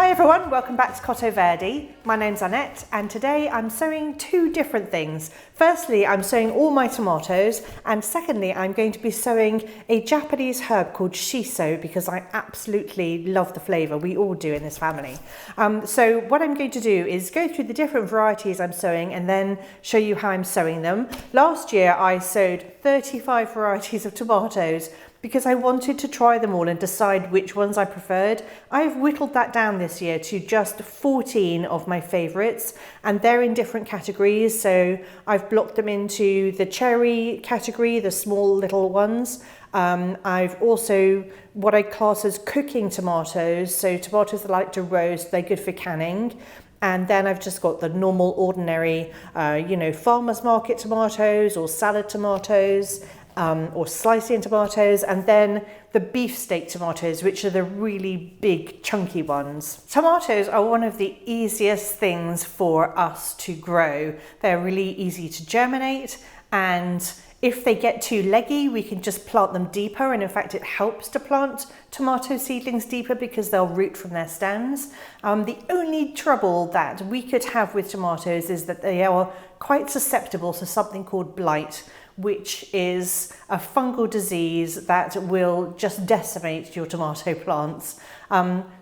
Hi everyone, welcome back to Cottoverdi. My name's Annette and today I'm sowing two different things. Firstly, I'm sowing all my tomatoes, and secondly, I'm going to be sowing a Japanese herb called Shiso because I absolutely love the flavour. We all do in this family. So what I'm going to do is go through the different varieties I'm sowing and then show you how I'm sowing them. Last year I sowed 35 varieties of tomatoes because I wanted to try them all and decide which ones I preferred. I've whittled that down this year to just 14 of my favourites, and they're in different categories. So I've blocked them into the cherry category, the small little ones. I've also what I class as cooking tomatoes, so tomatoes that I like to roast, they're good for canning. And then I've just got the normal, ordinary, farmer's market tomatoes or salad tomatoes. Or slicing tomatoes, and then the beefsteak tomatoes, which are the really big chunky ones. Tomatoes are one of the easiest things for us to grow. They're really easy to germinate, and if they get too leggy, we can just plant them deeper, and in fact it helps to plant tomato seedlings deeper because they'll root from their stems. The only trouble that we could have with tomatoes is that they are quite susceptible to something called blight, which is a fungal disease that will just decimate your tomato plants.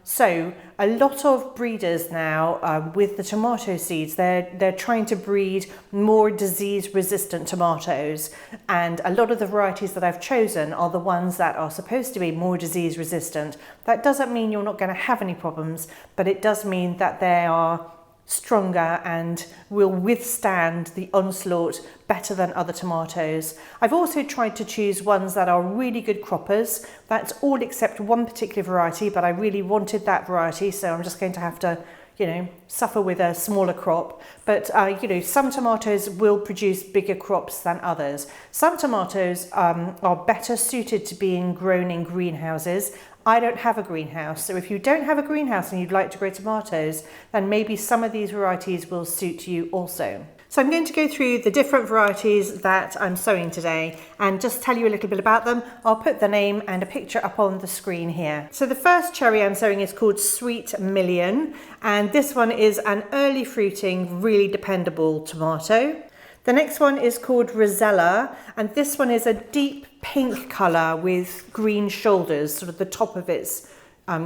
So a lot of breeders now with the tomato seeds, they're trying to breed more disease-resistant tomatoes, and a lot of the varieties that I've chosen are the ones that are supposed to be more disease-resistant. That doesn't mean you're not going to have any problems, but it does mean that they are stronger and will withstand the onslaught better than other tomatoes. I've also tried to choose ones that are really good croppers. That's all except one particular variety, but I really wanted that variety, so I'm just going to have to suffer with a smaller crop. But some tomatoes will produce bigger crops than others. Some tomatoes are better suited to being grown in greenhouses. I don't have a greenhouse, so if you don't have a greenhouse and you'd like to grow tomatoes, then maybe some of these varieties will suit you also. So I'm going to go through the different varieties that I'm sowing today and just tell you a little bit about them. I'll put the name and a picture up on the screen here. So the first cherry I'm sowing is called Sweet Million, and this one is an early fruiting, really dependable tomato. The next one is called Rosella, and this one is a deep pink colour with green shoulders, sort of the top of it's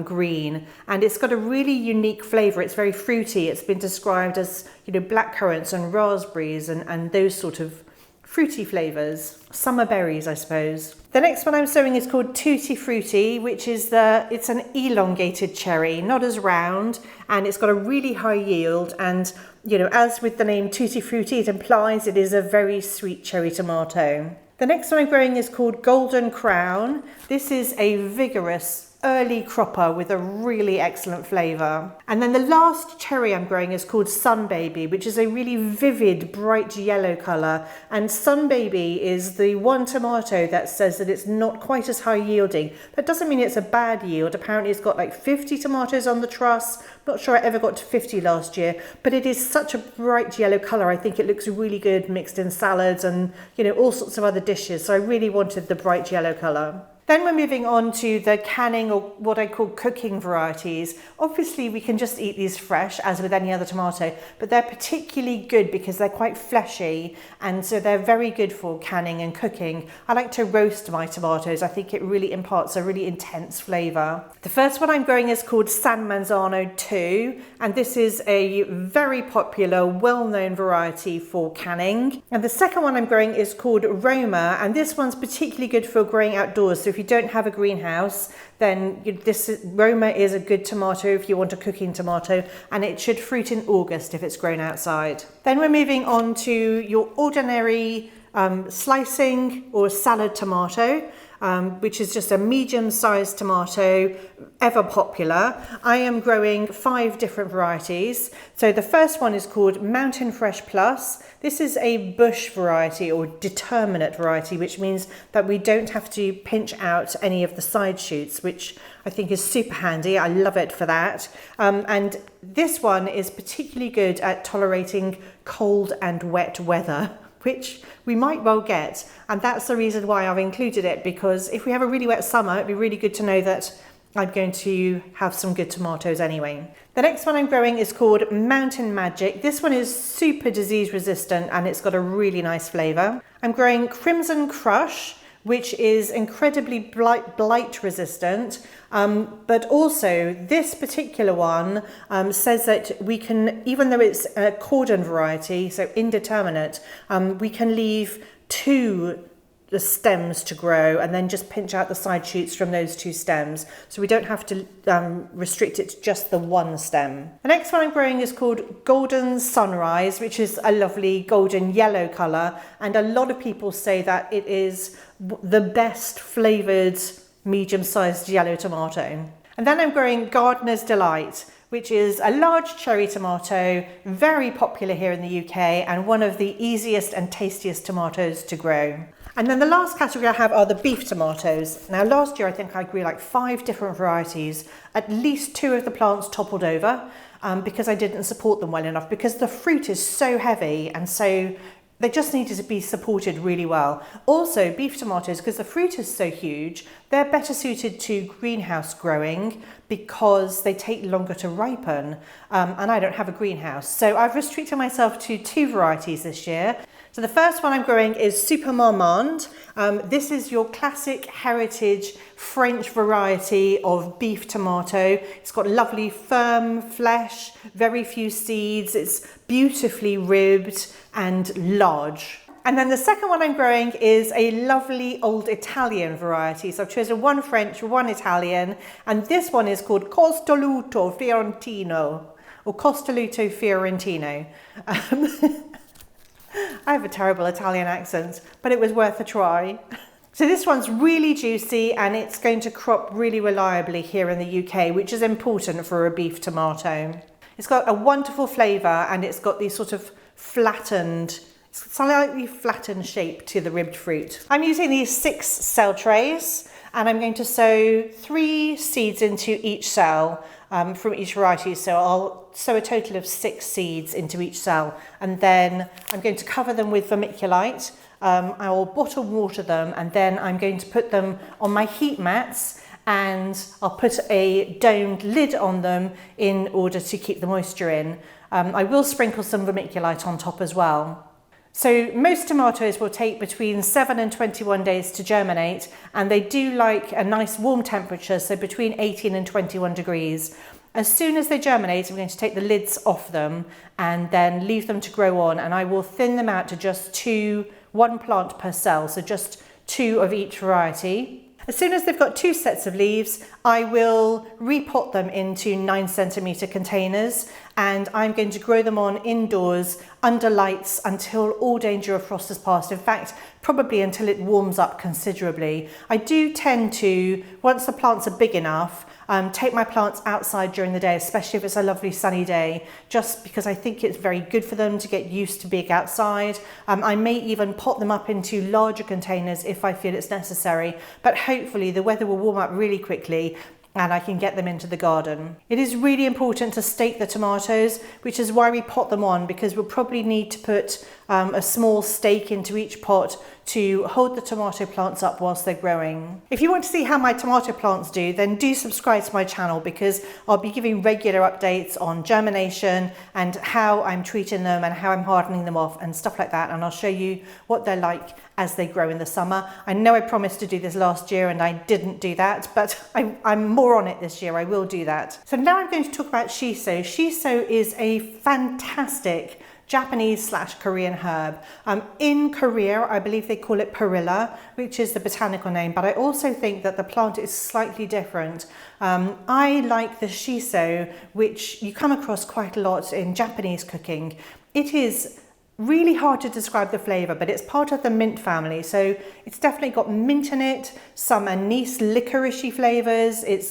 green, and it's got a really unique flavour. It's very fruity. It's been described as black currants and raspberries and those sort of fruity flavours. Summer berries, I suppose. The next one I'm sowing is called Tutti Frutti, which is it's an elongated cherry, not as round, and it's got a really high yield, and as with the name Tutti Frutti, it implies it is a very sweet cherry tomato. The next one I'm growing is called Golden Crown. This is a vigorous early cropper with a really excellent flavour. And then the last cherry I'm growing is called Sun Baby, which is a really vivid bright yellow colour. And Sun Baby is the one tomato that says that it's not quite as high yielding. That doesn't mean it's a bad yield. Apparently it's got like 50 tomatoes on the truss. Not sure I ever got to 50 last year, but it is such a bright yellow colour. I think it looks really good mixed in salads and all sorts of other dishes. So I really wanted the bright yellow colour. Then we're moving on to the canning, or what I call cooking varieties. Obviously we can just eat these fresh as with any other tomato, but they're particularly good because they're quite fleshy, and so they're very good for canning and cooking. I like to roast my tomatoes. I think it really imparts a really intense flavour. The first one I'm growing is called San Manzano 2, and this is a very popular, well-known variety for canning. And the second one I'm growing is called Roma, and this one's particularly good for growing outdoors. So if you don't have a greenhouse, then Roma is a good tomato if you want a cooking tomato, and it should fruit in August if it's grown outside. Then we're moving on to your ordinary slicing or salad tomato, which is just a medium-sized tomato, ever popular. I am growing 5 different varieties. So the first one is called Mountain Fresh Plus. This is a bush variety or determinate variety, which means that we don't have to pinch out any of the side shoots, which I think is super handy. I love it for that. And this one is particularly good at tolerating cold and wet weather, which we might well get. And that's the reason why I've included it, because if we have a really wet summer, it'd be really good to know that I'm going to have some good tomatoes anyway. The next one I'm growing is called Mountain Magic. This one is super disease resistant and it's got a really nice flavour. I'm growing Crimson Crush, which is incredibly blight resistant, but also this particular one says that we can, even though it's a cordon variety, so indeterminate, we can leave the stems to grow and then just pinch out the side shoots from those 2 stems. So we don't have to restrict it to just the 1 stem. The next one I'm growing is called Golden Sunrise, which is a lovely golden yellow colour. And a lot of people say that it is the best flavoured medium-sized yellow tomato. And then I'm growing Gardener's Delight, which is a large cherry tomato, very popular here in the UK and one of the easiest and tastiest tomatoes to grow. And then the last category I have are the beef tomatoes. Now last year I think I grew like 5 different varieties. At least 2 of the plants toppled over because I didn't support them well enough, because the fruit is so heavy and so they just needed to be supported really well. Also beef tomatoes, because the fruit is so huge, they're better suited to greenhouse growing because they take longer to ripen and I don't have a greenhouse. So I've restricted myself to 2 varieties this year. So the first one I'm growing is Super Marmande. This is your classic heritage French variety of beef tomato. It's got lovely firm flesh, very few seeds. It's beautifully ribbed and large. And then the second one I'm growing is a lovely old Italian variety. So I've chosen 1 French, 1 Italian, and this one is called Costoluto Fiorentino, or Costoluto Fiorentino. I have a terrible Italian accent, but it was worth a try. So this one's really juicy and it's going to crop really reliably here in the UK, which is important for a beef tomato. It's got a wonderful flavour and it's got these sort of slightly flattened shape to the ribbed fruit. I'm using these 6 cell trays and I'm going to sow 3 seeds into each cell from each variety. So I'll sow a total of 6 seeds into each cell and then I'm going to cover them with vermiculite. I will bottom water them and then I'm going to put them on my heat mats and I'll put a domed lid on them in order to keep the moisture in. I will sprinkle some vermiculite on top as well. So most tomatoes will take between 7 and 21 days to germinate and they do like a nice warm temperature, so between 18 and 21 degrees. As soon as they germinate, I'm going to take the lids off them and then leave them to grow on, and I will thin them out to just 1 plant per cell, so just 2 of each variety. As soon as they've got 2 sets of leaves, I will repot them into 9cm containers and I'm going to grow them on indoors under lights until all danger of frost has passed. In fact, probably until it warms up considerably. I do tend to, once the plants are big enough, take my plants outside during the day, especially if it's a lovely sunny day, just because I think it's very good for them to get used to being outside. I may even pot them up into larger containers if I feel it's necessary, but hopefully the weather will warm up really quickly and I can get them into the garden. It is really important to stake the tomatoes, which is why we pot them on, because we'll probably need to put a small stake into each pot to hold the tomato plants up whilst they're growing. If you want to see how my tomato plants do, then do subscribe to my channel, because I'll be giving regular updates on germination and how I'm treating them and how I'm hardening them off and stuff like that, and I'll show you what they're like as they grow in the summer. I know I promised to do this last year and I didn't do that, but I'm more on it this year. I will do that. So now I'm going to talk about Shiso. Shiso is a fantastic Japanese/Korean herb. In Korea, I believe they call it Perilla, which is the botanical name, but I also think that the plant is slightly different. I like the Shiso, which you come across quite a lot in Japanese cooking. It is really hard to describe the flavour, but it's part of the mint family, so it's definitely got mint in it, some anise licoricey flavours. It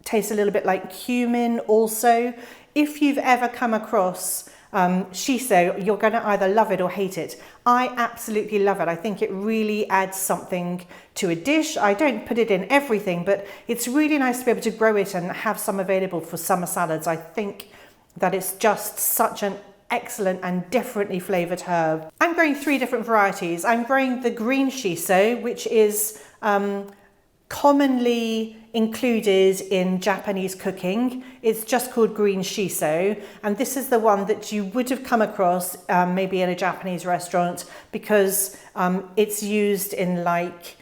tastes a little bit like cumin also. If you've ever come across Shiso, you're going to either love it or hate it. I absolutely love it. I think it really adds something to a dish. I don't put it in everything, but it's really nice to be able to grow it and have some available for summer salads. I think that it's just such an excellent and differently flavoured herb. I'm growing 3 different varieties. I'm growing the green Shiso, which is commonly included in Japanese cooking. It's just called green shiso, and this is the one that you would have come across maybe in a Japanese restaurant, because it's used in like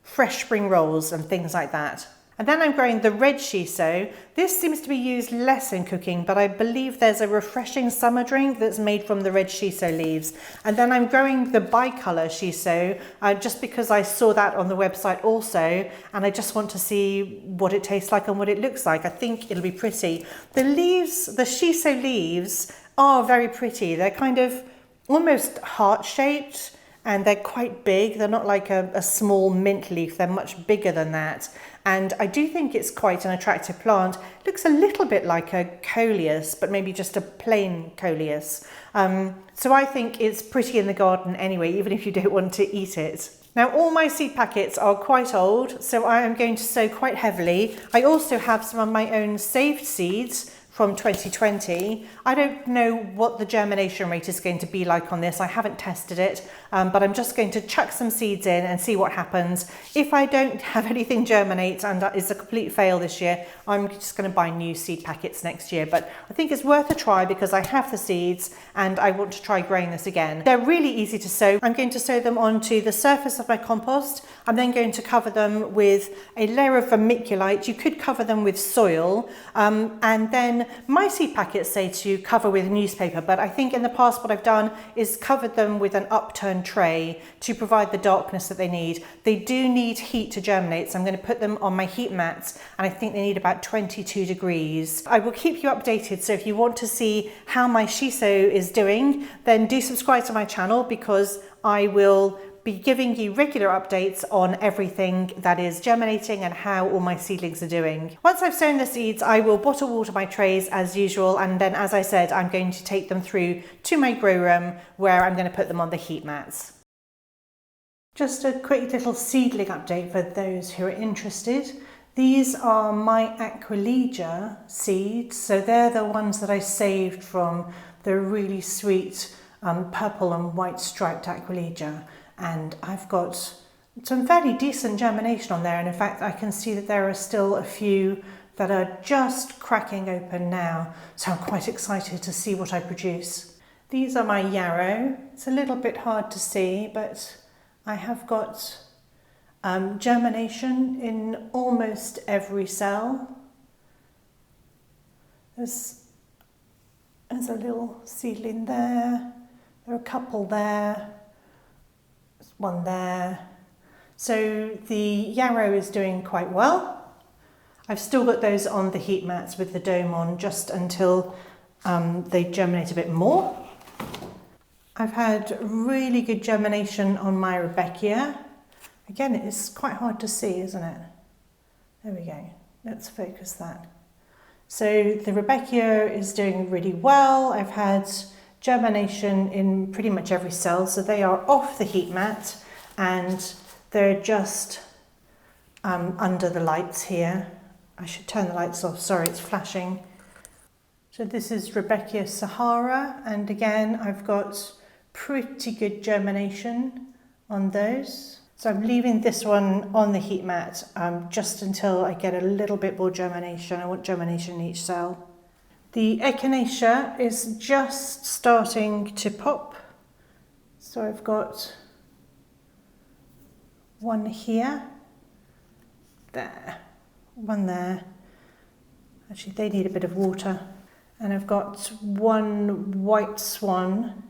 fresh spring rolls and things like that. And then I'm growing the red shiso. This seems to be used less in cooking, but I believe there's a refreshing summer drink that's made from the red shiso leaves. And then I'm growing the bicolor shiso just because I saw that on the website also, and I just want to see what it tastes like and what it looks like. I think it'll be pretty. The leaves, the shiso leaves, are very pretty. They're kind of almost heart-shaped, and they're quite big. They're not like a small mint leaf. They're much bigger than that. And I do think it's quite an attractive plant. It looks a little bit like a coleus, but maybe just a plain coleus. So I think it's pretty in the garden anyway, even if you don't want to eat it. Now, all my seed packets are quite old, so I am going to sow quite heavily. I also have some of my own saved seeds from 2020. I don't know what the germination rate is going to be like on this. I haven't tested it, but I'm just going to chuck some seeds in and see what happens. If I don't have anything germinate and it's a complete fail this year, I'm just going to buy new seed packets next year. But I think it's worth a try because I have the seeds and I want to try growing this again. They're really easy to sow. I'm going to sow them onto the surface of my compost. I'm then going to cover them with a layer of vermiculite. You could cover them with soil, and then my seed packets say to cover with newspaper, but I think in the past what I've done is covered them with an upturned tray to provide the darkness that they need. They do need heat to germinate, so I'm going to put them on my heat mats, and I think they need about 22 degrees. I will keep you updated, so if you want to see how my shiso is doing, then do subscribe to my channel, because I will be giving you regular updates on everything that is germinating and how all my seedlings are doing. Once I've sown the seeds, I will bottle water my trays as usual, and then, as I said, I'm going to take them through to my grow room where I'm going to put them on the heat mats. Just a quick little seedling update for those who are interested. These are my Aquilegia seeds, so they're the ones that I saved from the really sweet purple and white striped Aquilegia. And I've got some fairly decent germination on there, and in fact I can see that there are still a few that are just cracking open now, so I'm quite excited to see what I produce. These are my yarrow. It's a little bit hard to see, but I have got germination in almost every cell. There's a little seedling there, there are a couple there, one there. So the yarrow is doing quite well. I've still got those on the heat mats with the dome on just until they germinate a bit more. I've had really good germination on my Rudbeckia. Again, it's quite hard to see, isn't it? There we go. Let's focus that. So the Rudbeckia is doing really well. I've had germination in pretty much every cell, so they are off the heat mat and they're just under the lights here. I should turn the lights off, sorry, it's flashing. So this is Rudbeckia Sahara, and again I've got pretty good germination on those. So I'm leaving this one on the heat mat just until I get a little bit more germination. I want germination in each cell. The Echinacea is just starting to pop. So I've got one here, there, one there. Actually, they need a bit of water. And I've got one white swan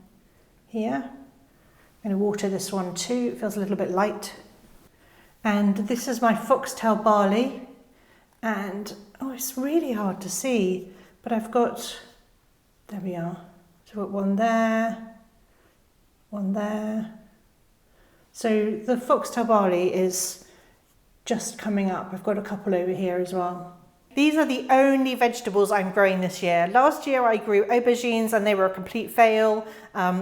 here. I'm going to water this one too, it feels a little bit light. And this is my foxtail barley. And, oh, it's really hard to see. But I've got, there we are, so I've got one there, one there. So the foxtail barley is just coming up. I've got a couple over here as well. These are the only vegetables I'm growing this year. Last year I grew aubergines and they were a complete fail.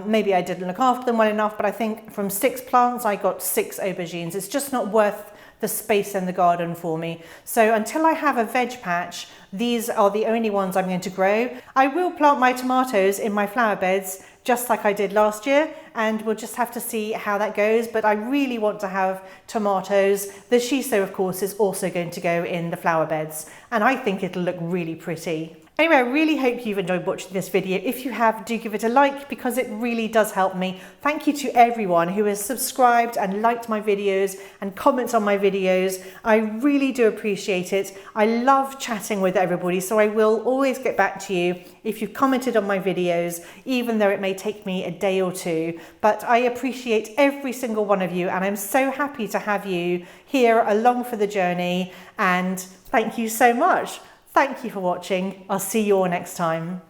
Maybe I didn't look after them well enough, but I think from 6 plants I got 6 aubergines. It's just not worth the space in the garden for me. So until I have a veg patch, these are the only ones I'm going to grow. I will plant my tomatoes in my flower beds just like I did last year, and we'll just have to see how that goes. But I really want to have tomatoes. The Shiso, of course, is also going to go in the flower beds, and I think it'll look really pretty. Anyway, I really hope you've enjoyed watching this video. If you have, do give it a like because it really does help me. Thank you to everyone who has subscribed and liked my videos and comments on my videos. I really do appreciate it. I love chatting with everybody, so I will always get back to you if you've commented on my videos, even though it may take me a day or two. But I appreciate every single one of you, and I'm so happy to have you here along for the journey, and thank you so much. Thank you for watching. I'll see you all next time.